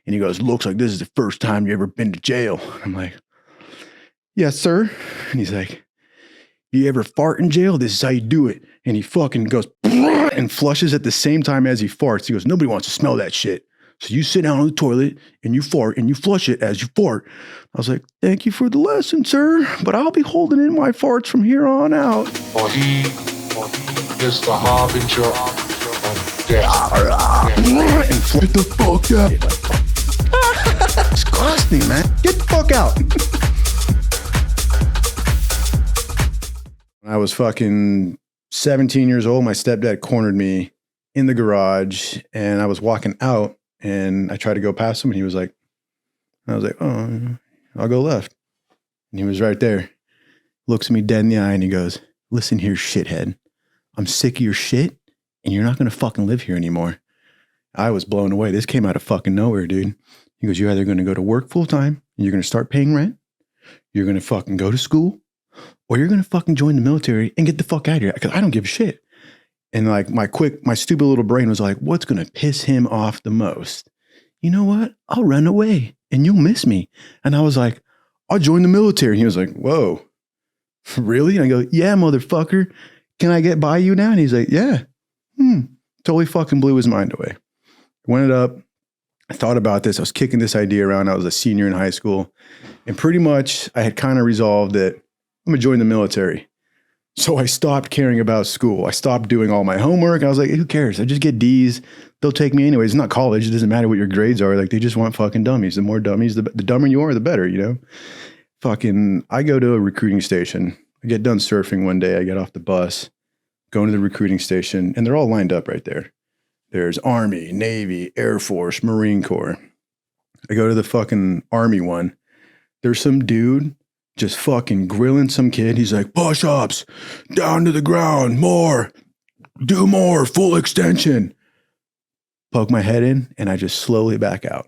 And he goes, looks like this is the first time you ever been to jail. I'm like, yes, sir. And he's like, you ever fart in jail? This is how you do it. And he fucking goes and flushes at the same time as he farts. He goes, nobody wants to smell that shit. So you sit down on the toilet and you fart and you flush it as you fart. I was like, thank you for the lesson, sir, but I'll be holding in my farts from here on out. For he is the harbinger of death. And get the fuck out. Disgusting, man. Get the fuck out. When I was fucking 17 years old, my stepdad cornered me in the garage and I was walking out and I tried to go past him and he was like, I was like, oh, I'll go left. And he was right there. Looks at me dead in the eye and he goes, listen here, shithead. I'm sick of your shit and you're not going to fucking live here anymore. I was blown away. This came out of fucking nowhere, dude. He goes, you're either going to go to work full time and you're going to start paying rent. You're going to fucking go to school or you're going to fucking join the military and get the fuck out of here. Because I don't give a shit. And like my stupid little brain was like, what's going to piss him off the most? You know what? I'll run away and you'll miss me. And I was like, I'll join the military. And he was like, whoa, really? And I go, yeah, motherfucker. Can I get by you now? And he's like, yeah. Totally fucking blew his mind away. Went it up. I thought about this. I was kicking this idea around. I was a senior in high school. And pretty much I had kind of resolved that I'm going to join the military. So I stopped caring about school. I stopped doing all my homework. I was like, who cares? I just get D's. They'll take me anyways. It's not college. It doesn't matter what your grades are. Like they just want fucking dummies. The more dummies, the dumber you are, the better, you know? Fucking, I go to a recruiting station. I get done surfing one day. I get off the bus, go into the recruiting station, and they're all lined up right there. There's Army, Navy, Air Force, Marine Corps. I go to the fucking Army one. There's some dude just fucking grilling some kid. He's like, push-ups, down to the ground, more, do more, full extension. Poke my head in, and I just slowly back out.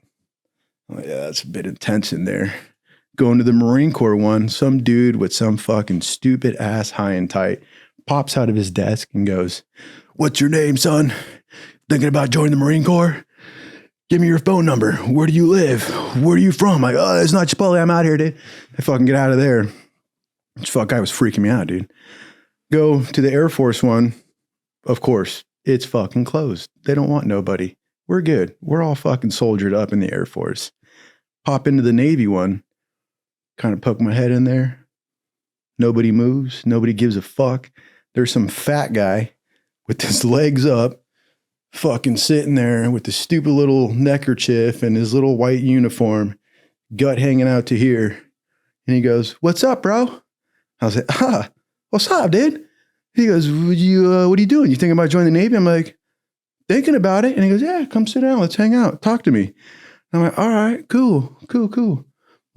I'm like, yeah, that's a bit intense in there. Going to the Marine Corps one, some dude with some fucking stupid ass high and tight pops out of his desk and goes, what's your name, son? Thinking about joining the Marine Corps? Give me your phone number. Where do you live? Where are you from? I'm like, oh, it's not Chipotle. I'm out here, dude. I fucking get out of there. This fuck guy was freaking me out, dude. Go to the Air Force one. Of course, it's fucking closed. They don't want nobody. We're good. We're all fucking soldiered up in the Air Force. Pop into the Navy one. Kind of poke my head in there. Nobody moves. Nobody gives a fuck. There's some fat guy with his legs up, fucking sitting there with the stupid little neckerchief and his little white uniform, gut hanging out to here. And he goes, what's up, bro? I was like, what's up, dude? He goes, what are you doing? You thinking about joining the Navy? I'm like, thinking about it. And he goes, yeah, come sit down. Let's hang out. Talk to me. I'm like, all right, cool.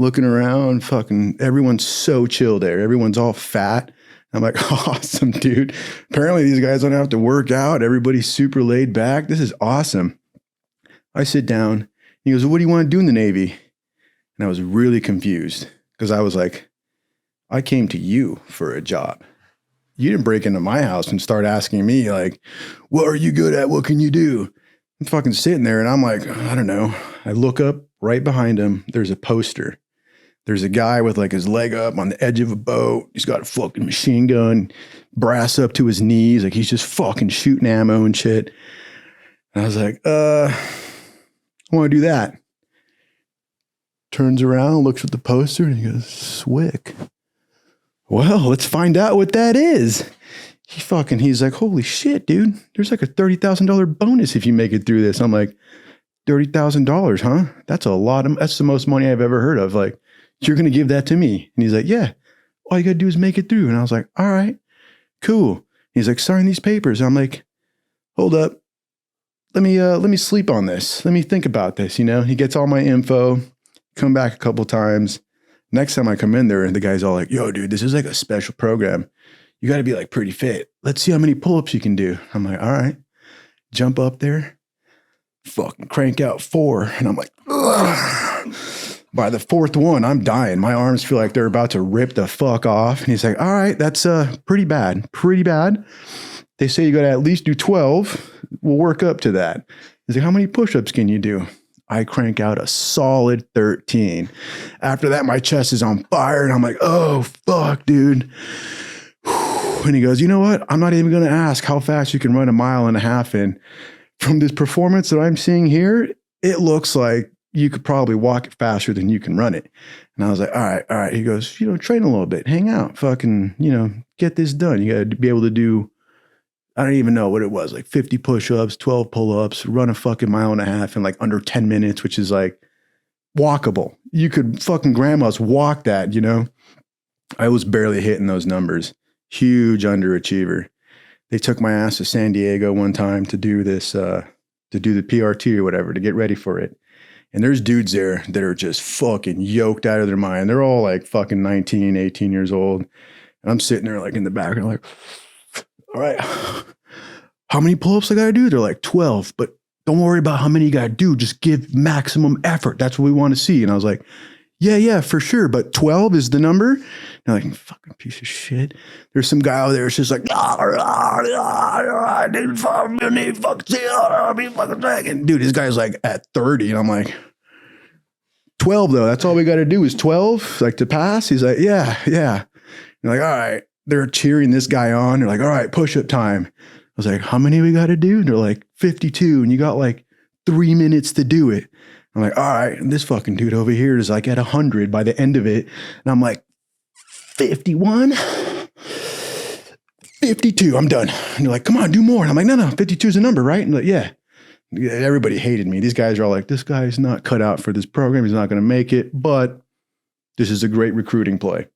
Looking around, fucking everyone's so chill there. Everyone's all fat. I'm like, awesome, dude. Apparently these guys don't have to work out. Everybody's super laid back. This is awesome. I sit down. He goes, well, what do you want to do in the Navy? And I was really confused because I was like, I came to you for a job. You didn't break into my house and start asking me like, what are you good at? What can you do? I'm fucking sitting there and I'm like, I don't know. I look up right behind him. There's a poster. There's a guy with like his leg up on the edge of a boat. He's got a fucking machine gun, brass up to his knees. Like he's just fucking shooting ammo and shit. And I was like, I want to do that. Turns around, looks at the poster and he goes, Swick. Well, let's find out what that is. He's like, holy shit, dude. There's like a $30,000 bonus if you make it through this. I'm like, $30,000, huh? That's a lot. That's the most money I've ever heard of. Like, you're going to give that to me? And he's like, yeah, all you got to do is make it through. And I was like, all right, cool. He's like, sign these papers. I'm like, hold up. Let me sleep on this. Let me think about this. You know, he gets all my info, come back a couple times. Next time I come in there, the guy's all like, yo, dude, this is like a special program. You got to be like pretty fit. Let's see how many pull-ups you can do. I'm like, all right, jump up there, fucking crank out 4. And I'm like, ugh. By the 4th one, I'm dying. My arms feel like they're about to rip the fuck off. And he's like, all right, that's pretty bad. They say you got to at least do 12. We'll work up to that. He's like, how many push-ups can you do? I crank out a solid 13. After that, my chest is on fire and I'm like, oh, fuck, dude. And he goes, you know what? I'm not even going to ask how fast you can run 1.5 miles. And from this performance that I'm seeing here, it looks like you could probably walk it faster than you can run it. And I was like, all right. He goes, train a little bit, hang out, fucking, get this done. You got to be able to do, I don't even know what it was, like 50 push-ups, 12 pull-ups, run a fucking 1.5 miles in like under 10 minutes, which is like walkable. You could fucking grandmas walk that, I was barely hitting those numbers. Huge underachiever. They took my ass to San Diego one time to do this, to do the PRT or whatever, to get ready for it. And there's dudes there that are just fucking yoked out of their mind. They're all like fucking 19, 18 years old. And I'm sitting there like in the back and I'm like, all right, how many pull-ups I got to do? They're like 12, but don't worry about how many you got to do. Just give maximum effort. That's what we want to see. And I was like, yeah, for sure. But 12 is the number. And I'm like, fucking piece of shit. There's some guy over there. It's just like, dude, this guy's like at 30. And I'm like, 12 though. That's all we got to do is 12, like to pass. He's like, yeah. You're like, all right. They're cheering this guy on. They're like, all right, push-up time. I was like, how many we got to do? And they're like, 52. And you got like 3 minutes to do it. I'm like, all right. And this fucking dude over here is like at 100 by the end of it. And I'm like, 51, 52, I'm done. And you're like, come on, do more. And I'm like, no, 52 is a number, right? And like, yeah. Everybody hated me. These guys are all like, this guy's not cut out for this program. He's not going to make it. But this is a great recruiting play.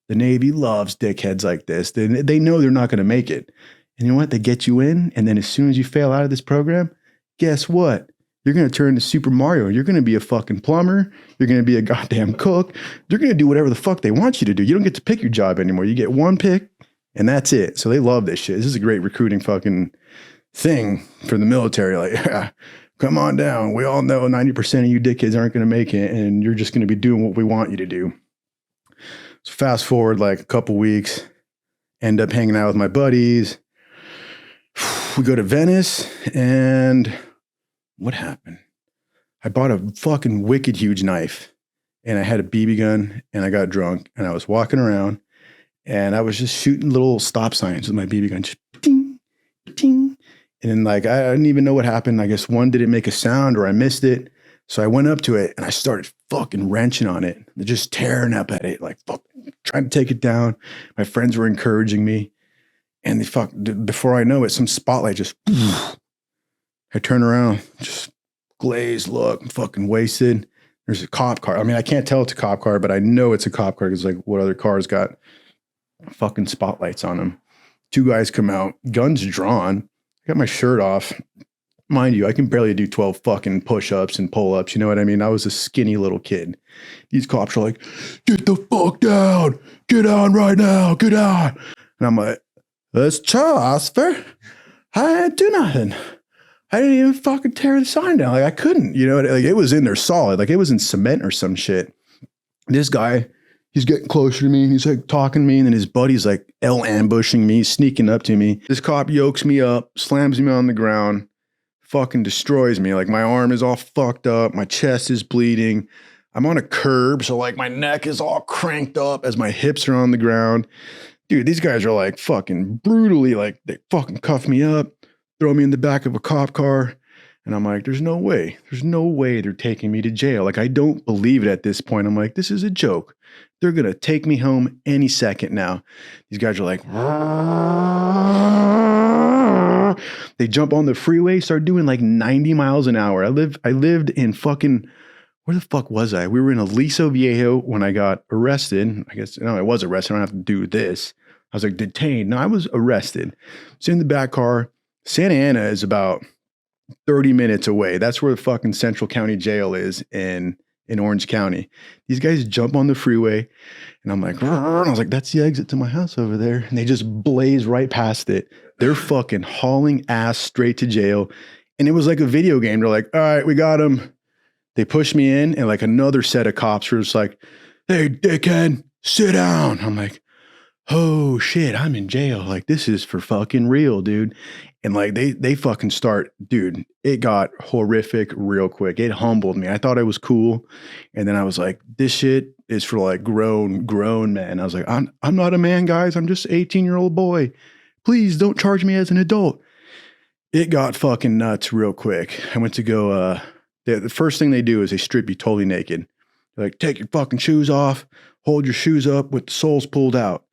The Navy loves dickheads like this. They know they're not going to make it. And you know what? They get you in. And then as soon as you fail out of this program, guess what? You're going to turn into Super Mario. You're going to be a fucking plumber. You're going to be a goddamn cook. They're going to do whatever the fuck they want you to do. You don't get to pick your job anymore. You get one pick and that's it. So they love this shit. This is a great recruiting fucking thing for the military. Like, come on down. We all know 90% of you dickheads aren't going to make it and you're just going to be doing what we want you to do. So fast forward like a couple weeks, end up hanging out with my buddies. We go to Venice and what happened? I bought a fucking wicked huge knife and I had a BB gun and I got drunk and I was walking around and I was just shooting little stop signs with my BB gun. Just ding, ding. And then like, I didn't even know what happened. I guess one didn't make a sound or I missed it. So I went up to it and I started fucking wrenching on it, just tearing up at it, like fucking trying to take it down. My friends were encouraging me and before I know it, some spotlight just, I turn around, just glazed look, I'm fucking wasted. There's a cop car. I mean, I can't tell it's a cop car, but I know it's a cop car because like what other cars got fucking spotlights on them. 2 guys come out, guns drawn. I got my shirt off. Mind you, I can barely do 12 fucking push-ups and pull-ups. You know what I mean? I was a skinny little kid. These cops are like, get the fuck down. Get on right now. Get on. And I'm like, let's Charles, sir. I didn't do nothing. I didn't even fucking tear the sign down. Like I couldn't, like it was in there solid. Like it was in cement or some shit. This guy, he's getting closer to me and he's like talking to me. And then his buddy's like ambushing me, sneaking up to me. This cop yokes me up, slams me on the ground, fucking destroys me. Like my arm is all fucked up. My chest is bleeding. I'm on a curb. So like my neck is all cranked up as my hips are on the ground. Dude, these guys are like fucking brutally, like they fucking cuff me up. Throw me in the back of a cop car. And I'm like, there's no way they're taking me to jail. Like, I don't believe it at this point. I'm like, this is a joke. They're going to take me home any second now. These guys are like, they jump on the freeway, start doing like 90 miles an hour. I lived in fucking, where the fuck was I? We were in Aliso Viejo when I got arrested. I guess, no, I was arrested. I don't have to do this. I was like detained. No, I was arrested. So in the back car, Santa Ana is about 30 minutes away. That's where the fucking Central County Jail is in Orange County. These guys jump on the freeway and I'm like, and I was like, that's the exit to my house over there. And they just blaze right past it. They're fucking hauling ass straight to jail. And it was like a video game. They're like, all right, we got him. They push me in and like another set of cops were just like, hey, dickhead, sit down. I'm like, oh shit, I'm in jail. Like, this is for fucking real, dude. And like they fucking start, dude, it got horrific real quick. It humbled me. I thought I was cool. And then I was like, this shit is for like grown men. I was like, I'm not a man, guys. I'm just an 18-year-old boy. Please don't charge me as an adult. It got fucking nuts real quick. I went to go, the first thing they do is they strip you totally naked. They're like, take your fucking shoes off, hold your shoes up with the soles pulled out.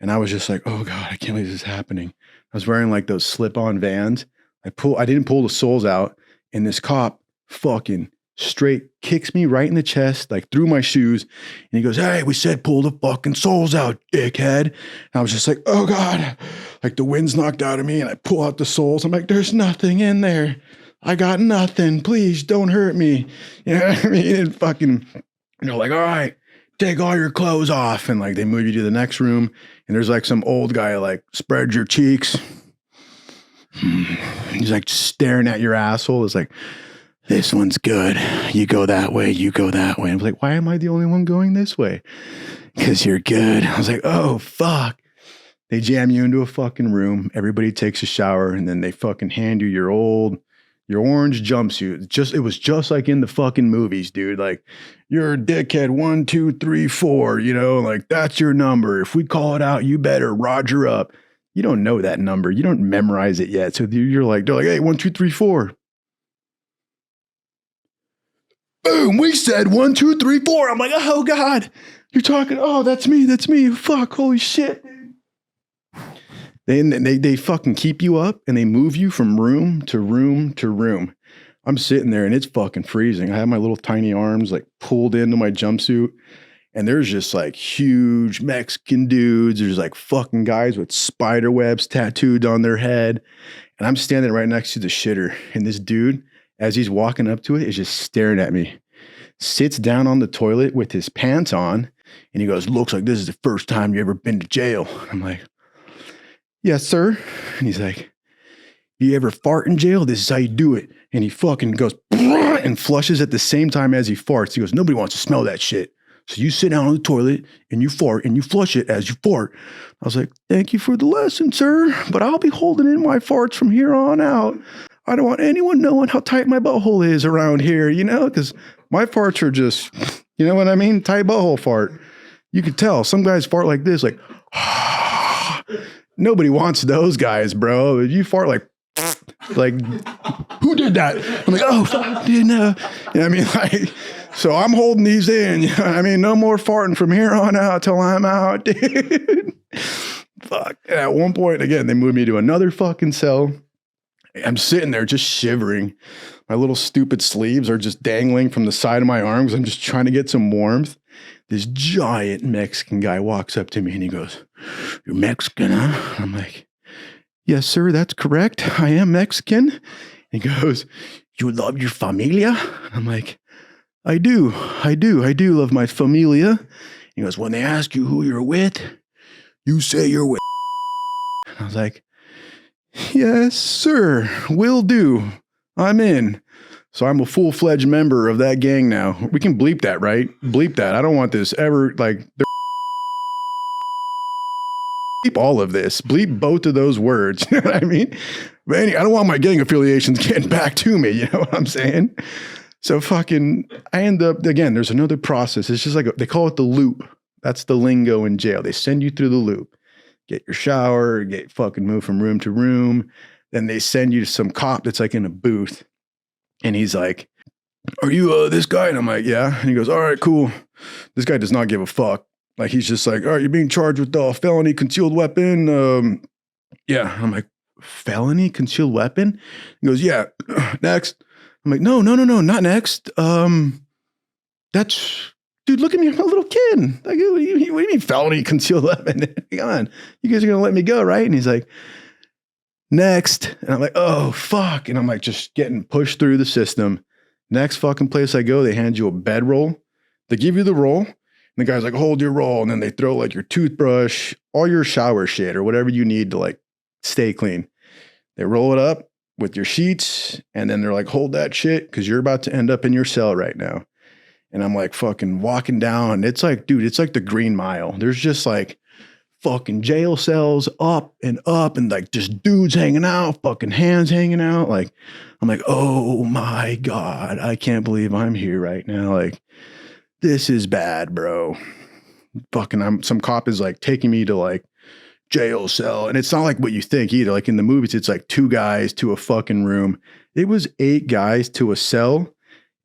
And I was just like, oh God, I can't believe this is happening. I was wearing like those slip-on Vans. I didn't pull the soles out, and this cop fucking straight kicks me right in the chest, like through my shoes. And he goes, hey, we said pull the fucking soles out, dickhead. And I was just like, oh God, like the wind's knocked out of me, and I pull out the soles. I'm like, there's nothing in there. I got nothing. Please don't hurt me. You know what I mean? And fucking, like, all right, take all your clothes off. And like, they move you to the next room, and there's like some old guy, like, spread your cheeks. He's like staring at your asshole. It's like, this one's good. You go that way. You go that way. And I was like, why am I the only one going this way? Because you're good. I was like, oh, fuck. They jam you into a fucking room. Everybody takes a shower, and then they fucking hand you your orange jumpsuit. It was just like in the fucking movies, dude. Like, you're a dickhead 1, 2, 3, 4, like that's your number. If we call it out, you better Roger up. You don't know that number. You don't memorize it yet. So they're like, hey, 1, 2, 3, 4. Boom, we said 1, 2, 3, 4. I'm like, oh God, you're talking. Oh, that's me. Fuck, holy shit, dude. They fucking keep you up, and they move you from room to room to room. I'm sitting there, and it's fucking freezing. I have my little tiny arms like pulled into my jumpsuit, and there's just like huge Mexican dudes. There's like fucking guys with spider webs tattooed on their head. And I'm standing right next to the shitter, and this dude, as he's walking up to it, is just staring at me. Sits down on the toilet with his pants on, and he goes, looks like this is the first time you ever been to jail. I'm like, yes, sir. And he's like, you ever fart in jail? This is how you do it. And he fucking goes and flushes at the same time as he farts. He goes, nobody wants to smell that shit. So you sit down on the toilet and you fart and you flush it as you fart. I was like, thank you for the lesson, sir, but I'll be holding in my farts from here on out. I don't want anyone knowing how tight my butthole is around here, because my farts are just, you know what I mean? Tight butthole fart. You could tell some guys fart like this, like, nobody wants those guys, bro. If you fart like, who did that? I'm like, oh, fuck, didn't know. You know what I mean? Like, so I'm holding these in. You know what I mean? No more farting from here on out till I'm out, dude. Fuck. And at one point, again, they moved me to another fucking cell. I'm sitting there just shivering. My little stupid sleeves are just dangling from the side of my arms. I'm just trying to get some warmth. This giant Mexican guy walks up to me and he goes, you're Mexican, huh? I'm like, yes, sir, that's correct. I am Mexican. He goes, you love your familia? I'm like, I do love my familia. He goes, when they ask you who you're with, you say you're with. I was like, yes, sir, will do. I'm in. So I'm a full-fledged member of that gang now. We can bleep that, right? Bleep that. I don't want this ever, like, bleep all of this. Bleep both of those words. You know what I mean? But anyway, I don't want my gang affiliations getting back to me. You know what I'm saying? So fucking, I end up, again, there's another process. It's just like, they call it the loop. That's the lingo in jail. They send you through the loop. Get your shower, get fucking moved from room to room. Then they send you to some cop that's like in a booth. And he's like, are you this guy? And I'm like, yeah. And he goes, all right, cool. This guy does not give a fuck. Like, he's just like, all right, you're being charged with felony concealed weapon. Yeah. I'm like, felony concealed weapon? He goes, yeah. Next. I'm like, no, not next. That's, dude, look at me. I'm a little kid. Like, what do you mean felony concealed weapon? Come on. You guys are going to let me go, right? And he's like, next. And I'm like, oh, fuck. And I'm like, just getting pushed through the system. Next fucking place I go, they hand you a bedroll. They give you the roll. And the guy's like, hold your roll. And then they throw like your toothbrush, all your shower shit or whatever you need to like stay clean. They roll it up with your sheets. And then they're like, hold that shit because you're about to end up in your cell right now. And I'm like fucking walking down. It's like, dude, it's like the Green Mile. There's just like fucking jail cells up and like just dudes hanging out, fucking hands hanging out. Like, I'm like, oh my God, I can't believe I'm here right now. Like, this is bad, bro. Fucking, some cop is like taking me to like jail cell. And it's not like what you think either. Like in the movies, it's like 2 guys to a fucking room. It was 8 guys to a cell.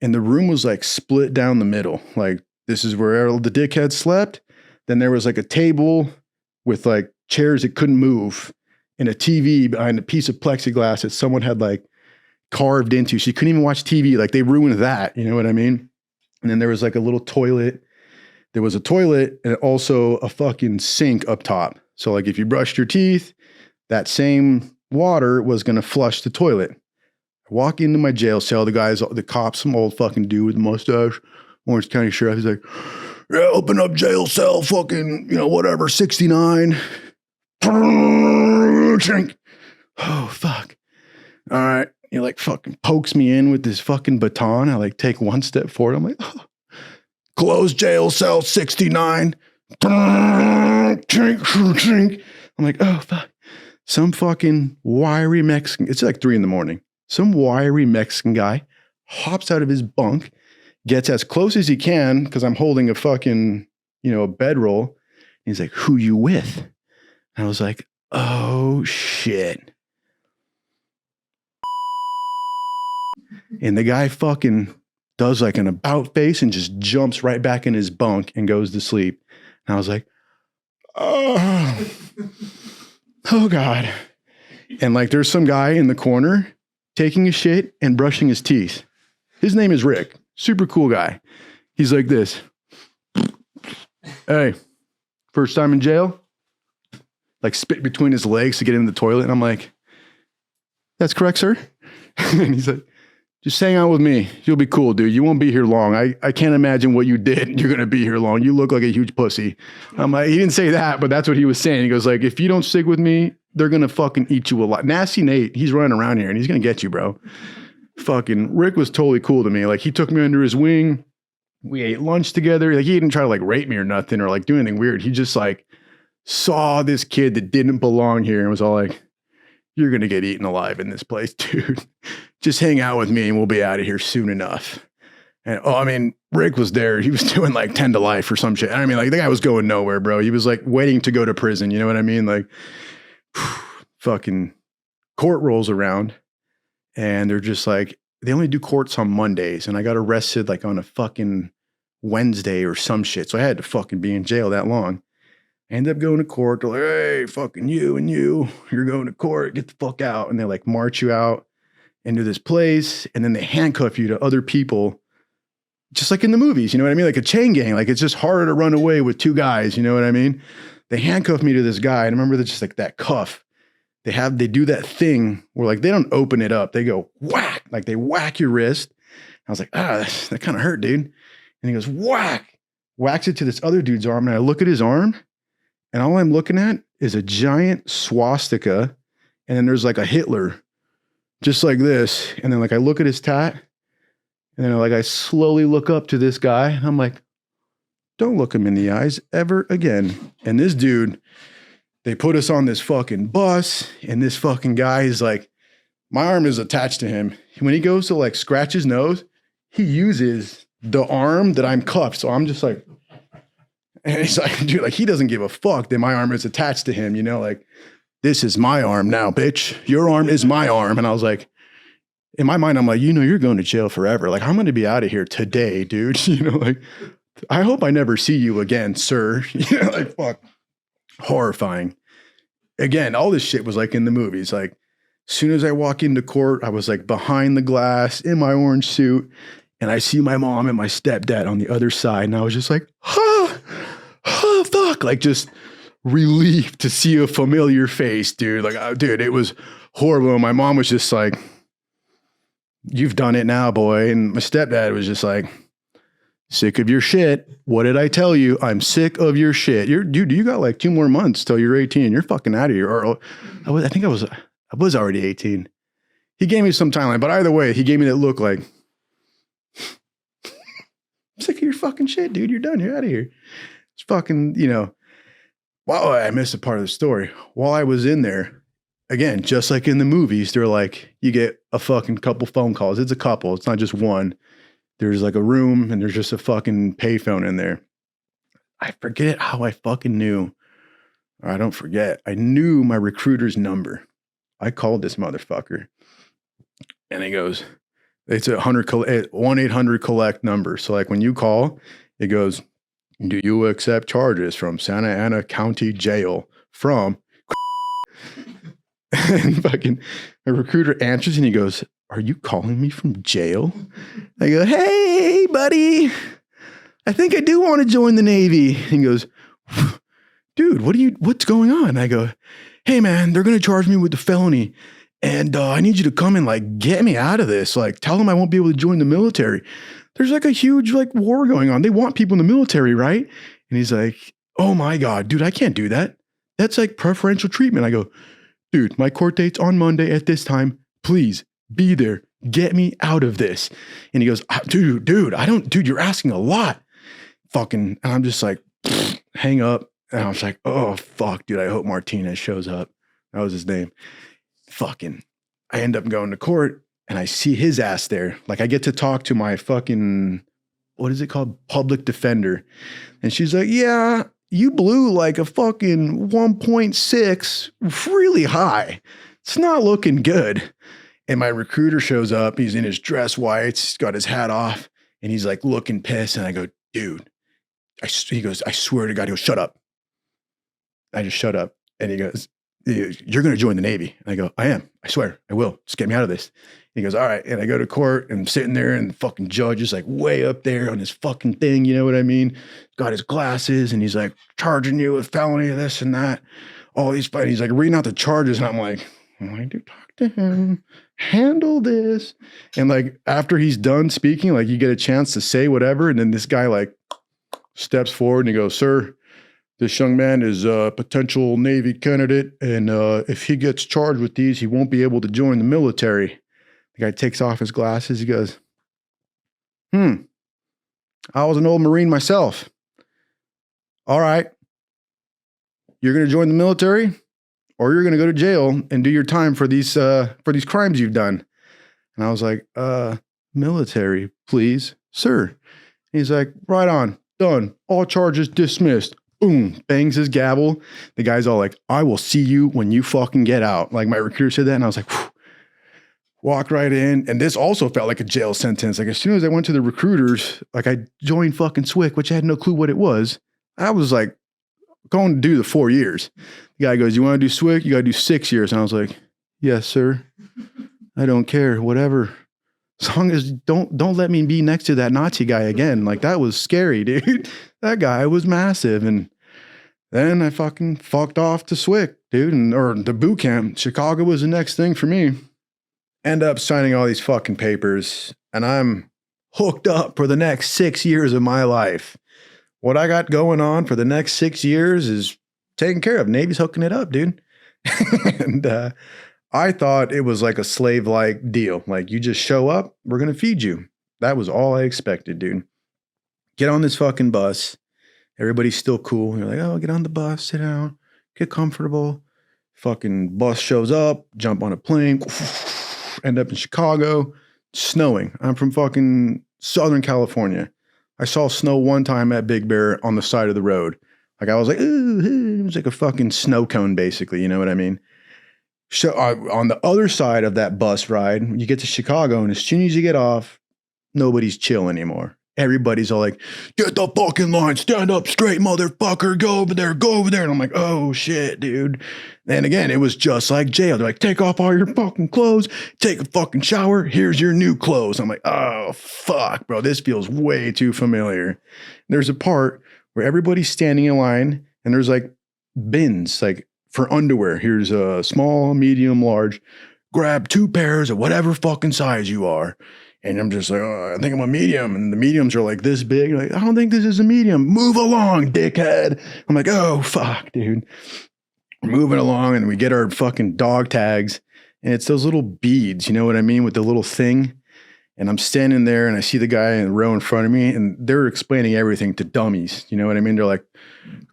And the room was like split down the middle. Like, this is where the dickhead slept. Then there was like a table with like chairs that couldn't move and a TV behind a piece of plexiglass that someone had like carved into. So you couldn't even watch TV. Like, they ruined that. You know what I mean? And then there was like a little toilet. There was a toilet and also a fucking sink up top. So like if you brushed your teeth, that same water was going to flush the toilet. I walk into my jail cell. The cop, some old fucking dude with a mustache, Orange County Sheriff. He's like, yeah, open up jail cell, fucking, whatever, 69. Drink. Oh, fuck. All right. He like fucking pokes me in with this fucking baton. I like take 1 step forward. I'm like, oh. Close jail cell 69. Drink. I'm like, oh, fuck. Some fucking wiry Mexican, it's like 3 a.m. Some wiry Mexican guy hops out of his bunk, gets as close as he can because I'm holding a fucking, a bedroll. He's like, who you with? And I was like, oh, shit. And the guy fucking does like an about face and just jumps right back in his bunk and goes to sleep. And I was like, oh God. And like, there's some guy in the corner taking a shit and brushing his teeth. His name is Rick. Super cool guy. He's like this. Hey, first time in jail? Like spit between his legs to get in the toilet. And I'm like, that's correct, sir. And he's like, just hang out with me. You'll be cool, dude. You won't be here long. I can't imagine what you did. You're going to be here long. You look like a huge pussy. I'm like, he didn't say that, but that's what he was saying. He goes like, if you don't stick with me, they're going to fucking eat you alive. Nasty Nate, he's running around here and he's going to get you, bro. Fucking Rick was totally cool to me. Like, he took me under his wing. We ate lunch together. Like, he didn't try to like rape me or nothing or like do anything weird. He just like saw this kid that didn't belong here and was all like, you're going to get eaten alive in this place, dude. Just hang out with me and we'll be out of here soon enough. And Rick was there. He was doing like 10 to life or some shit. I mean, like, the guy was going nowhere, bro. He was like waiting to go to prison. You know what I mean? Like, fucking court rolls around and they're just like, they only do courts on Mondays. And I got arrested like on a fucking Wednesday or some shit. So I had to fucking be in jail that long. I ended up going to court. They're like, hey, fucking you and you're going to court. Get the fuck out. And they like march you out into this place. And then they handcuff you to other people, just like in the movies. You know what I mean? Like a chain gang. Like, it's just harder to run away with 2 guys. You know what I mean? They handcuff me to this guy. And I remember just like that cuff. They do that thing where like, they don't open it up. They go whack, like they whack your wrist. I was like, that kind of hurt, dude. And he goes, whack, whacks it to this other dude's arm. And I look at his arm. And all I'm looking at is a giant swastika. And then there's like a Hitler, just like this. And then like I look at his tat. And then like I slowly look up to this guy. And I'm like, don't look him in the eyes ever again. And this dude, they put us on this fucking bus. And this fucking guy is like, my arm is attached to him. When he goes to like scratch his nose, he uses the arm that I'm cuffed. So I'm just like, and he's like, dude, like, he doesn't give a fuck that my arm is attached to him, like, this is my arm now, bitch. Your arm is my arm. And I was like, in my mind, I'm like, you're going to jail forever. Like, I'm going to be out of here today, dude. Like, I hope I never see you again, sir. Like, fuck. Horrifying. Again, all this shit was like in the movies. Like, as soon as I walk into court, I was like behind the glass in my orange suit. And I see my mom and my stepdad on the other side. And I was just like, oh, fuck. Like, just relief to see a familiar face, dude. Like, dude, it was horrible. And my mom was just like, you've done it now, boy. And my stepdad was just like, sick of your shit. What did I tell you? I'm sick of your shit. Dude, you got like 2 more months till you're 18. You're fucking out of here. Or I think I was already 18. He gave me some timeline, but either way, he gave me that look like, I'm sick of your fucking shit, dude. You're done. You're out of here. It's fucking, Wow, I missed a part of the story. While I was in there, again, just like in the movies, they're like, you get a fucking couple phone calls. It's a couple. It's not just one. There's like a room and there's just a fucking payphone in there. I forget how I fucking knew. I don't forget. I knew my recruiter's number. I called this motherfucker and he goes, it's a 1-800 collect number. So like when you call, it goes, do you accept charges from Santa Ana County Jail from and fucking a recruiter answers and he goes, are you calling me from jail? I go, hey, buddy, I think I do want to join the Navy. And he goes, dude, what's going on? I go, hey, man, they're going to charge me with the felony. And I need you to come and like get me out of this. Like, tell them I won't be able to join the military. There's like a huge like war going on. They want people in the military, right? And he's like, oh my God, dude, I can't do that. That's like preferential treatment. I go, dude, my court date's on Monday at this time. Please be there. Get me out of this. And he goes, dude, you're asking a lot. Fucking, and I'm just like, hang up. And I was like, oh, fuck, dude, I hope Martinez shows up. That was his name. Fucking, I end up going to court and I see his ass there. Like I get to talk to my fucking, what is it called? Public defender. And she's like, yeah, you blew like a fucking 1.6 really high. It's not looking good. And my recruiter shows up. He's in his dress whites. He's got his hat off and he's like looking pissed. And I go, dude, he goes, I swear to God, he goes, shut up. I just shut up. And he goes, you're going to join the Navy. And I go, I am. I swear I will. Just get me out of this. He goes, all right. And I go to court and I'm sitting there and the fucking judge is like way up there on his fucking thing. You know what I mean? Got his glasses and he's like charging you with felony, this and that. All these fighting. He's like reading out the charges. And I'm like, dude, talk to him. Handle this. And like after he's done speaking, like you get a chance to say whatever. And then this guy like steps forward and he goes, sir, this young man is a potential Navy candidate, and if he gets charged with these, he won't be able to join the military. The guy takes off his glasses. He goes, I was an old Marine myself. All right. You're going to join the military, or you're going to go to jail and do your time for these crimes you've done. And I was like, military, please, sir. He's like, right on, done. All charges dismissed. Boom, bangs his gavel. The guy's all like, I will see you when you fucking get out. Like my recruiter said that. And I was like, whew. Walk right in. And this also felt like a jail sentence. Like as soon as I went to the recruiters, like I joined fucking SWIC, which I had no clue what it was. I was like going to do the 4 years. The guy goes, you want to do SWIC? You got to do 6 years. And I was like, yes, sir. I don't care. Whatever. As long as don't let me be next to that Nazi guy again. Like that was scary, dude. That guy was massive. And then I fucking fucked off to SWIC, dude, or the boot camp. Chicago was the next thing for me. End up signing all these fucking papers and I'm hooked up for the next 6 years of my life. What I got going on for the next 6 years is taken care of. Navy's hooking it up, dude. And, I thought it was like a slave-like deal. Like you just show up, we're going to feed you. That was all I expected, dude. Get on this fucking bus. Everybody's still cool. You're like, oh, get on the bus, sit down, get comfortable. Fucking bus shows up, jump on a plane, end up in Chicago, snowing. I'm from fucking Southern California. I saw snow one time at Big Bear on the side of the road. Like I was like, ooh, it was like a fucking snow cone basically. You know what I mean? So on the other side of that bus ride, you get to Chicago, and as soon as you get off, nobody's chill anymore. Everybody's all like, get the fucking line, stand up straight, motherfucker, go over there, go over there. And I'm like, oh shit, dude. And again, it was just like jail. They're like, take off all your fucking clothes, take a fucking shower, here's your new clothes. I'm like, oh fuck, bro, this feels way too familiar. There's a part where everybody's standing in line, and there's like bins, like, for underwear. Here's a small, medium, large. Grab 2 pairs of whatever fucking size you are. And I'm just like, oh, I think I'm a medium. And the mediums are like this big. Like, I don't think this is a medium. Move along, dickhead. I'm like, oh, fuck, dude. We're moving along and we get our fucking dog tags. And it's those little beads, you know what I mean? With the little thing. And I'm standing there and I see the guy in the row in front of me and they're explaining everything to dummies. You know what I mean? They're like,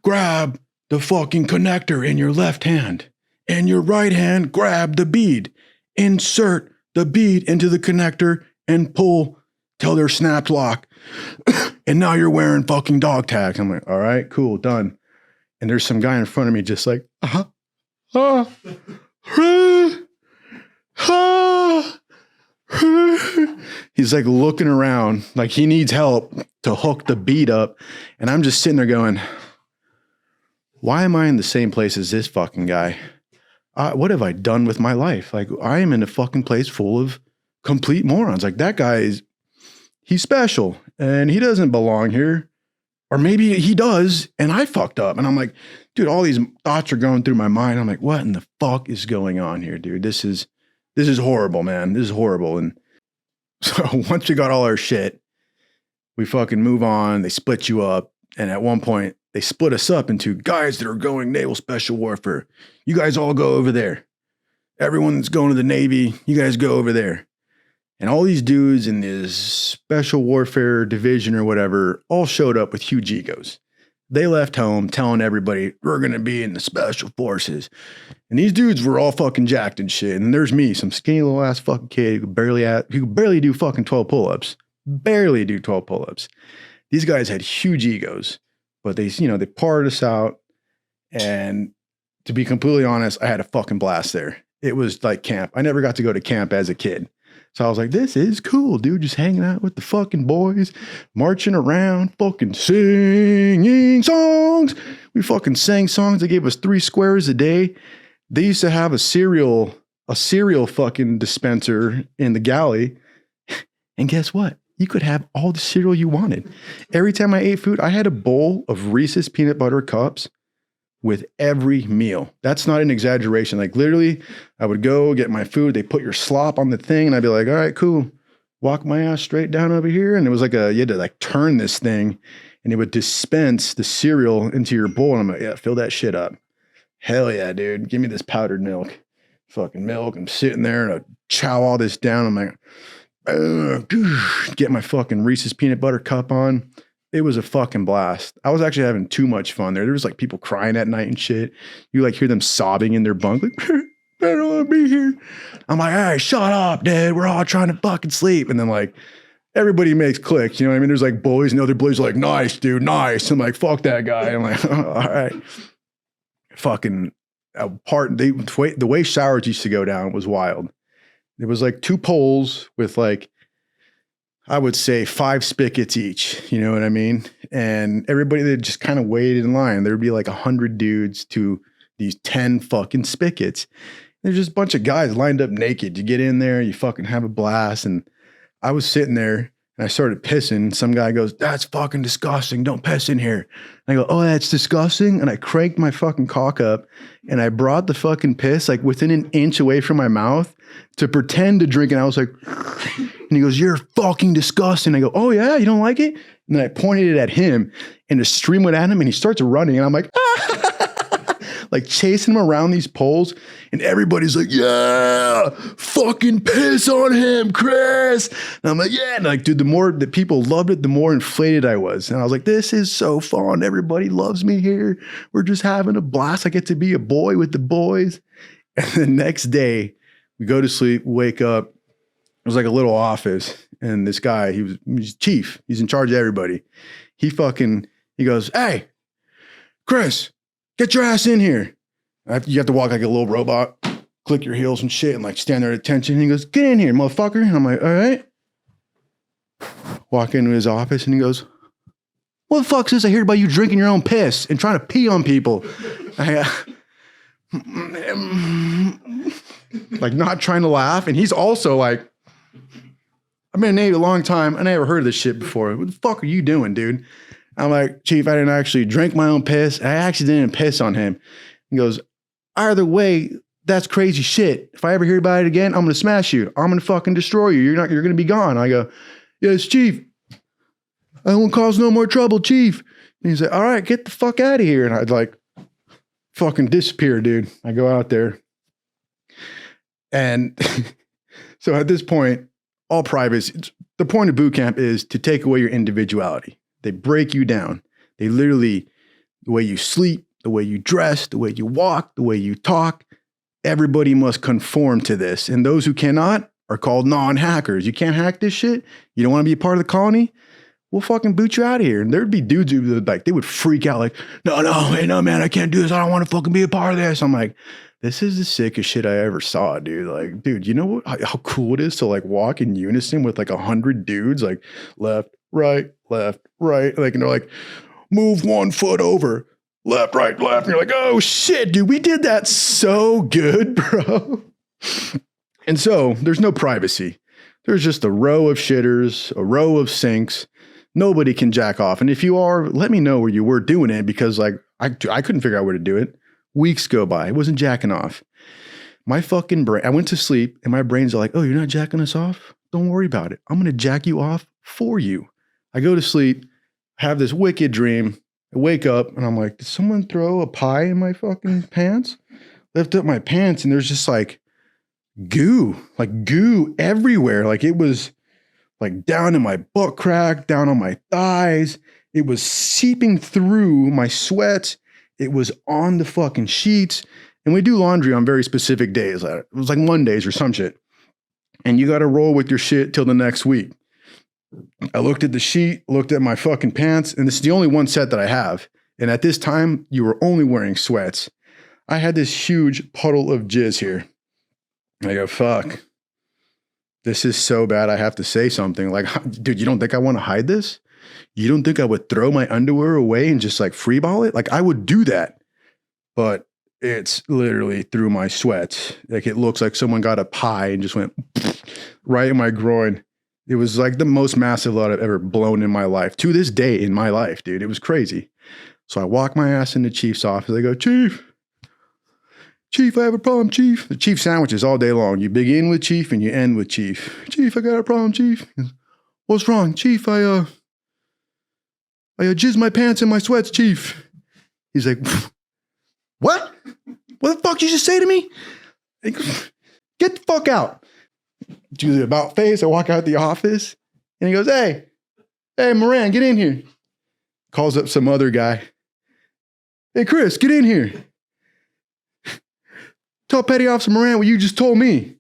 grab the fucking connector in your left hand. And your right hand, grab the bead. Insert the bead into the connector and pull till they're snapped lock. And now you're wearing fucking dog tags. I'm like, all right, cool, done. And there's some guy in front of me just like, he's like looking around like he needs help to hook the bead up. And I'm just sitting there going, why am I in the same place as this fucking guy? What have I done with my life? Like, I am in a fucking place full of complete morons. Like, that guy he's special and he doesn't belong here. Or maybe he does and I fucked up. And I'm like, dude, all these thoughts are going through my mind. I'm like, what in the fuck is going on here, dude? This is horrible, man. This is horrible. And so once we got all our shit, we fucking move on. They split you up. And at one point, they split us up into guys that are going naval special warfare. You guys all go over there. Everyone that's going to the Navy, you guys go over there. And all these dudes in this special warfare division or whatever all showed up with huge egos. They left home telling everybody, we're going to be in the special forces. And these dudes were all fucking jacked and shit. And there's me, some skinny little ass fucking kid who could barely do fucking 12 pull-ups. Barely do 12 pull-ups. These guys had huge egos, but they parted us out. And to be completely honest, I had a fucking blast there. It was like camp. I never got to go to camp as a kid. So I was like, this is cool, dude. Just hanging out with the fucking boys, marching around, fucking singing songs. We fucking sang songs. They gave us 3 squares a day. They used to have a cereal fucking dispenser in the galley. And guess what? You could have all the cereal you wanted. Every time I ate food, I had a bowl of Reese's peanut butter cups with every meal. That's not an exaggeration. Like, literally, I would go get my food. They put your slop on the thing and I'd be like, all right, cool. Walk my ass straight down over here. And it was like you had to like turn this thing and it would dispense the cereal into your bowl. And I'm like, yeah, fill that shit up. Hell yeah, dude. Give me this powdered milk. Fucking milk. I'm sitting there and I chow all this down. I'm like, get my fucking Reese's peanut butter cup on. It was a fucking blast. I was actually having too much fun there. There was like people crying at night and shit. You like hear them sobbing in their bunk, like, I don't want to be here. I'm like, hey, shut up, dude. We're all trying to fucking sleep. And then like everybody makes clicks. You know what I mean? There's like boys and other boys are like, nice, dude, nice. I'm like, fuck that guy. I'm like, all right. Fucking the way showers used to go down was wild. There was like 2 poles with like, I would say 5 spigots each, you know what I mean? And everybody that just kind of waited in line, there'd be like 100 dudes to these 10 fucking spigots. There's just a bunch of guys lined up naked. You get in there, you fucking have a blast. And I was sitting there and I started pissing. Some guy goes, that's fucking disgusting. Don't piss in here. And I go, oh, that's disgusting. And I cranked my fucking cock up and I brought the fucking piss like within an inch away from my mouth to pretend to drink. And I was like, and he goes, you're fucking disgusting. I go, oh yeah, you don't like it? And then I pointed it at him and the stream went at him and he starts running. And I'm like, like chasing him around these poles. And everybody's like, yeah, fucking piss on him, Chris. And I'm like, yeah. And like, dude, the more that people loved it, the more inflated I was. And I was like, this is so fun. Everybody loves me here. We're just having a blast. I get to be a boy with the boys. And the next day we go to sleep, wake up. It was like a little office. And this guy, he's chief. He's in charge of everybody. He goes, hey, Chris, get your ass in here. You have to walk like a little robot, click your heels and shit and like stand there at attention. And he goes, get in here, motherfucker. And I'm like, all right. Walk into his office and he goes, what the fuck is this I hear about you drinking your own piss and trying to pee on people? Like not trying to laugh. And he's also like, I've been in the Navy a long time. I never heard of this shit before. What the fuck are you doing, dude? I'm like, Chief, I didn't actually drink my own piss. I actually didn't piss on him. He goes, either way, that's crazy shit. If I ever hear about it again, I'm going to smash you. I'm going to fucking destroy you. You're going to be gone. I go, yes, Chief. I won't cause no more trouble, Chief. And he's like, all right, get the fuck out of here. And I'd like fucking disappear, dude. I go out there. And so at this point, all privates, the point of boot camp is to take away your individuality. They break you down. They literally, the way you sleep, the way you dress, the way you walk, the way you talk. Everybody must conform to this. And those who cannot are called non-hackers. You can't hack this shit? You don't want to be a part of the colony? We'll fucking boot you out of here. And there'd be dudes who would like, they would freak out like, no, hey, no, man, I can't do this. I don't want to fucking be a part of this. I'm like, this is the sickest shit I ever saw, dude. Like, dude, you know how cool it is to like walk in unison with like 100 dudes, like left, right. Like, and they're like, move 1 foot over, left, right, left. And you're like, oh shit, dude, we did that so good, bro. And so there's no privacy. There's just a row of shitters, a row of sinks. Nobody can jack off. And if you are, let me know where you were doing it, because like I couldn't figure out where to do it. Weeks go by. I wasn't jacking off. My fucking brain, I went to sleep and my brain's like, oh, you're not jacking us off? Don't worry about it. I'm going to jack you off for you. I go to sleep, have this wicked dream. I wake up and I'm like, did someone throw a pie in my fucking pants? Lift up my pants and there's just like goo everywhere. Like it was like down in my butt crack, down on my thighs. It was seeping through my sweat. It was on the fucking sheets. And we do laundry on very specific days. It was like Mondays or some shit. And you got to roll with your shit till the next week. I looked at the sheet, looked at my fucking pants, and this is the only one set that I have. And at this time, you were only wearing sweats. I had this huge puddle of jizz here. I go, fuck. This is so bad. I have to say something. Like, dude, you don't think I want to hide this? You don't think I would throw my underwear away and just like freeball it? Like I would do that, but it's literally through my sweats. Like it looks like someone got a pie and just went right in my groin. It was like the most massive load I've ever blown in my life. To this day in my life, dude, it was crazy. So I walk my ass into Chief's office. I go, Chief, I have a problem, Chief. The Chief sandwiches all day long. You begin with Chief and you end with Chief. Chief, I got a problem, Chief. What's wrong? Chief, I jizzed my pants in my sweats, Chief. He's like, what? What the fuck did you just say to me? Get the fuck out. Do the about face. I walk out the office and he goes, hey, Moran, get in here. Calls up some other guy. Hey, Chris, get in here. Tell Petty Officer Moran what you just told me.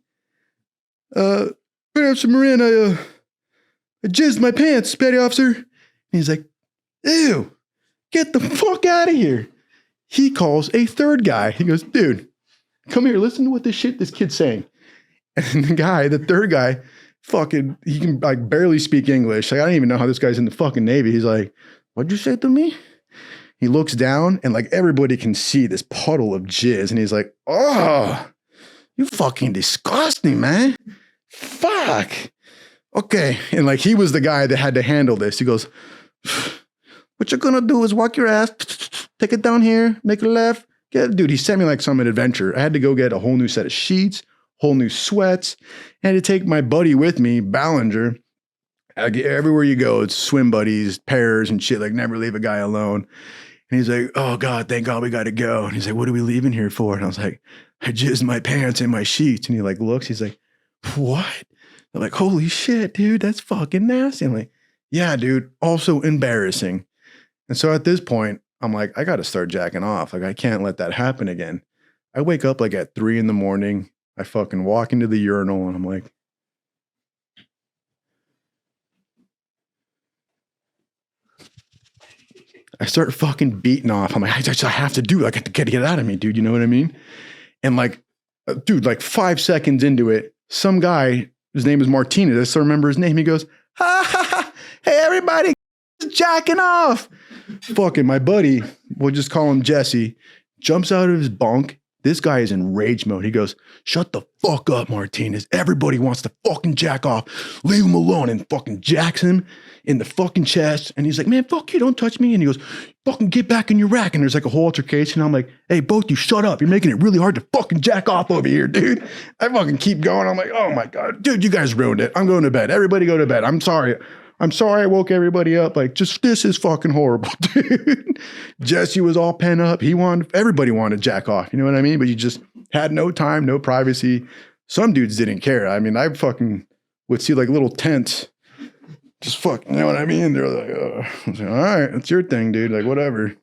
Petty Officer Moran, I jizzed my pants, Petty Officer. And he's like, ew, get the fuck out of here. He calls a third guy. He goes, dude, come here, listen to what this kid's saying. And the third guy, fucking, he can like barely speak English. Like, I don't even know how this guy's in the fucking Navy. He's like, what'd you say to me? He looks down and like everybody can see this puddle of jizz. And he's like, oh, you fucking disgusting, man. Fuck. Okay. And like, he was the guy that had to handle this. He goes, what you're gonna do is walk your ass, take it down here, make a left. Dude, he sent me like some adventure. I had to go get a whole new set of sheets, whole new sweats. I had to take my buddy with me, Ballinger. Everywhere you go, it's swim buddies, pairs and shit. Like never leave a guy alone. And he's like, oh God, thank God we got to go. And he's like, what are we leaving here for? And I was like, I jizzed my pants in my sheets. And he like looks, he's like, what? I'm like, holy shit, dude, that's fucking nasty. I'm like, yeah, dude, also embarrassing. And so at this point, I'm like, I got to start jacking off. Like, I can't let that happen again. I wake up like at 3 a.m. I fucking walk into the urinal and I'm like, I start fucking beating off. I'm like, I have to do it. I got to get it out of me, dude. You know what I mean? And like, dude, like 5 seconds into it, some guy, his name is Martinez. I still remember his name. He goes, hey, everybody, jacking off. Fucking my buddy, we'll just call him Jesse, jumps out of his bunk. This guy is in rage mode. He goes, shut the fuck up, Martinez. Everybody wants to fucking jack off. Leave him alone. And fucking jacks him in the fucking chest. And he's like, man, fuck you. Don't touch me. And he goes, fucking get back in your rack. And there's like a whole altercation. I'm like, hey, both you shut up. You're making it really hard to fucking jack off over here, dude. I fucking keep going. I'm like, oh my God, dude, you guys ruined it. I'm going to bed. Everybody go to bed. I'm sorry I woke everybody up. Like, just this is fucking horrible, dude. Jesse was all pent up. Everybody wanted to jack off. You know what I mean? But you just had no time, no privacy. Some dudes didn't care. I mean, I fucking would see like little tents. Just fucking, you know what I mean? They're like, I was like, all right, it's your thing, dude. Like, whatever.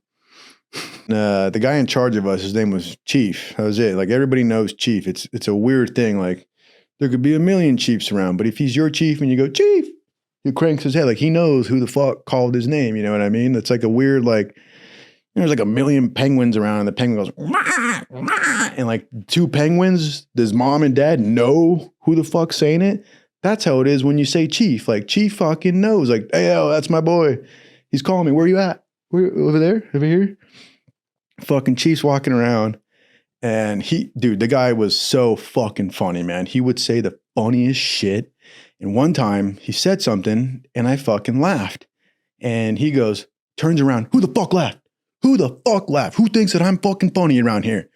And the guy in charge of us, his name was Chief. That was it. Like everybody knows Chief. It's a weird thing. Like there could be a million chiefs around, but if he's your chief and you go, Chief, he cranks his head. Like he knows who the fuck called his name. You know what I mean? It's like a weird, like, there's like a million penguins around and the penguin goes, wah, wah, and like two penguins, does mom and dad know who the fuck's saying it? That's how it is when you say Chief. Like Chief fucking knows. Like, hey, yo, that's my boy. He's calling me. Where you at? Over there? Over here? Fucking Chief's walking around. And the guy was so fucking funny, man. He would say the funniest shit. And one time he said something and I fucking laughed. And he goes, turns around, who the fuck laughed? Who the fuck laughed? Who thinks that I'm fucking funny around here?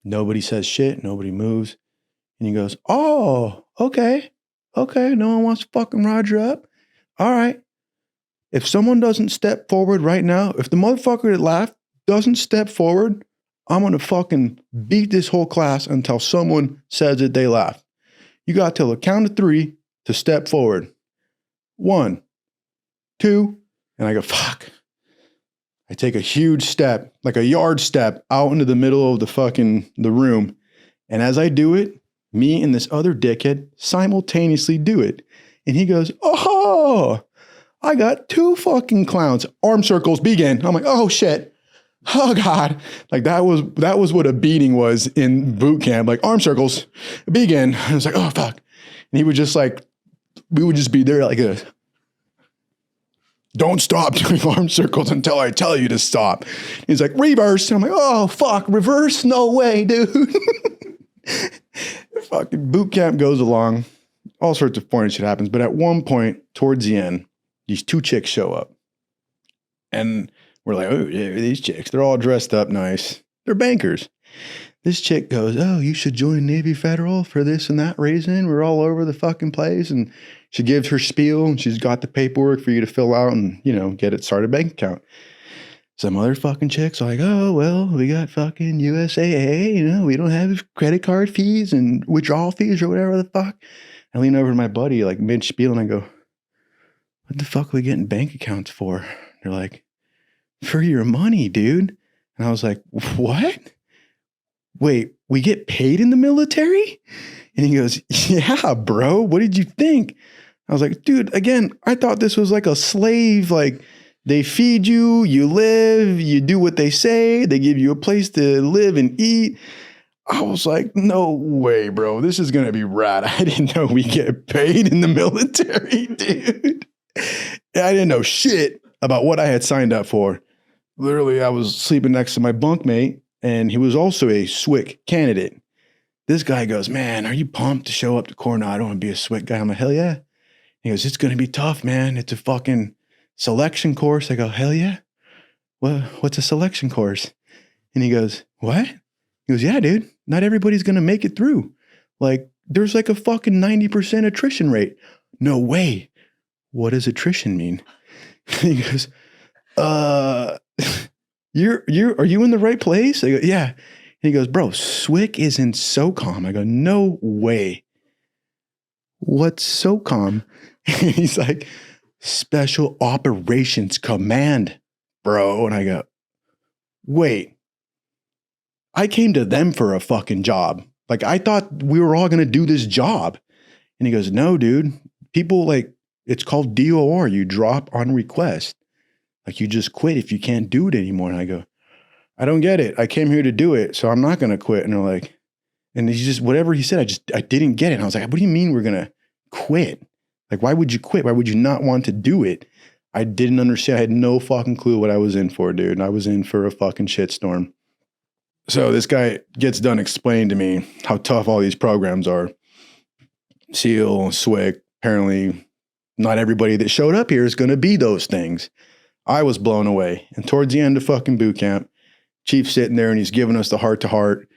Nobody says shit. Nobody moves. And he goes, oh, okay. Okay. No one wants to fucking Roger up. All right. If someone doesn't step forward right now, if the motherfucker that laughed doesn't step forward, I'm going to fucking beat this whole class until someone says that they laughed. You got till the count of 3 to step forward. 1, 2, and I go, fuck. I take a huge step, like a yard step, out into the middle of the room. And as I do it, me and this other dickhead simultaneously do it. And he goes, oh, I got 2 fucking clowns. Arm circles begin. I'm like, oh shit. Oh God. Like that was what a beating was in boot camp. Like arm circles begin. I was like, oh fuck. And he would just like, we would just be there like this. Don't stop doing arm circles until I tell you to stop. He's like, reverse. And I'm like, oh, fuck, reverse? No way, dude. Fucking boot camp goes along. All sorts of funny shit happens. But at one point, towards the end, these 2 chicks show up. And we're like, oh, yeah, these chicks, they're all dressed up nice. They're bankers. This chick goes, oh, you should join Navy Federal for this and that reason. We're all over the fucking place. And she gives her spiel and she's got the paperwork for you to fill out and, get it started bank account. Some other fucking chicks are like, oh, well, we got fucking USAA, we don't have credit card fees and withdrawal fees or whatever the fuck. I lean over to my buddy like mid spiel and I go, what the fuck are we getting bank accounts for? They're like, for your money, dude. And I was like, what? Wait, we get paid in the military? And he goes, yeah, bro. What did you think? I was like, dude, again, I thought this was like a slave. Like they feed you, you live, you do what they say. They give you a place to live and eat. I was like, no way, bro. This is going to be rad. I didn't know we get paid in the military, dude. I didn't know shit about what I had signed up for. Literally, I was sleeping next to my bunkmate, and he was also a SWIC candidate. This guy goes, man, are you pumped to show up to Coronado and be a SWIC guy? I'm like, hell yeah. He goes, it's going to be tough, man. It's a fucking selection course. I go, hell yeah. What's a selection course? And he goes, what? He goes, yeah, dude. Not everybody's going to make it through. Like, there's like a fucking 90% attrition rate. No way. What does attrition mean? He goes, are you in the right place? I go, yeah. And he goes, bro, SWIC is in SOCOM. I go, no way. What's SOCOM? And he's like, Special Operations Command, bro. And I go, wait, I came to them for a fucking job. Like, I thought we were all going to do this job. And he goes, no, dude, people it's called DOR. You drop on request. Like you just quit if you can't do it anymore. And I go, I don't get it. I came here to do it, so I'm not going to quit. And they're like, and he's just, whatever he said, I didn't get it. And I was like, what do you mean we're going to quit? Like, why would you quit? Why would you not want to do it? I didn't understand. I had no fucking clue what I was in for, dude. And I was in for a fucking shitstorm. So this guy gets done explaining to me how tough all these programs are. SEAL, SWIC, apparently not everybody that showed up here is going to be those things. I was blown away. And towards the end of fucking boot camp, Chief's sitting there and he's giving us the heart to heart.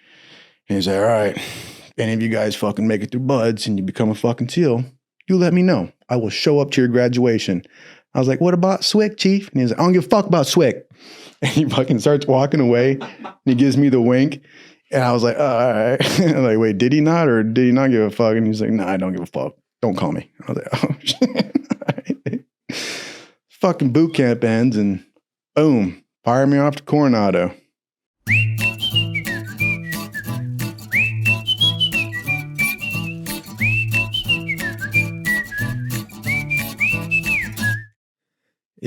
And he's like, all right, if any of you guys fucking make it through buds and you become a fucking SEAL, you let me know. I will show up to your graduation. I was like, what about SWIC, Chief? And he's like, I don't give a fuck about SWIC. And he fucking starts walking away and he gives me the wink. And I was like, oh, all right. I'm like, wait, did he not or did he not give a fuck? And he's like, nah, I don't give a fuck. Don't call me. I was like, oh, shit. Fucking boot camp ends and boom, fire me off to Coronado.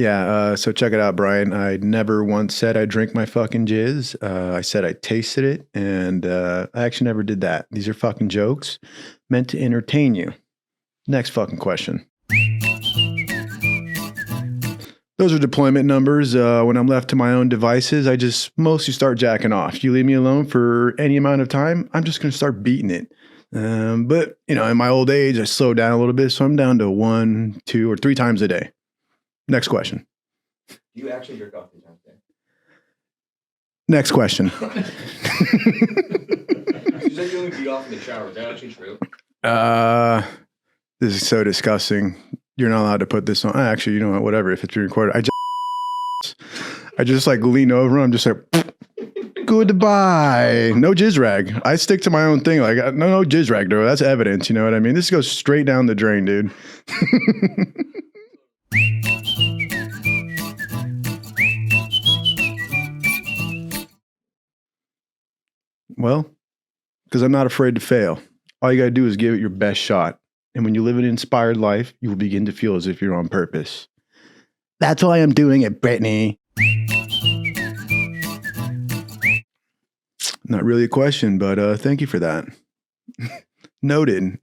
Yeah, so check it out, Brian. I never once said I drink my fucking jizz. I said I tasted it, and I actually never did that. These are fucking jokes meant to entertain you. Next fucking question. Those are deployment numbers. When I'm left to my own devices, I just mostly start jacking off. You leave me alone for any amount of time, I'm just going to start beating it. But, you know, in my old age, I slowed down a little bit, so I'm down to 1, 2, or 3 times a day. Next question. Do you actually jerk off 3 times a day? Next question. You said you only beat off in the shower. Is that actually true? This is so disgusting. You're not allowed to put this on. Actually, you know what? Whatever. If it's being recorded, I just like lean over. I'm just like, goodbye. No jizz rag. I stick to my own thing. Like, no jizz rag, dude. That's evidence. You know what I mean? This goes straight down the drain, dude. Well, because I'm not afraid to fail. All you got to do is give it your best shot. And when you live an inspired life, you will begin to feel as if you're on purpose. That's why I'm doing it, Brittany. Not really a question, but thank you for that. Noted.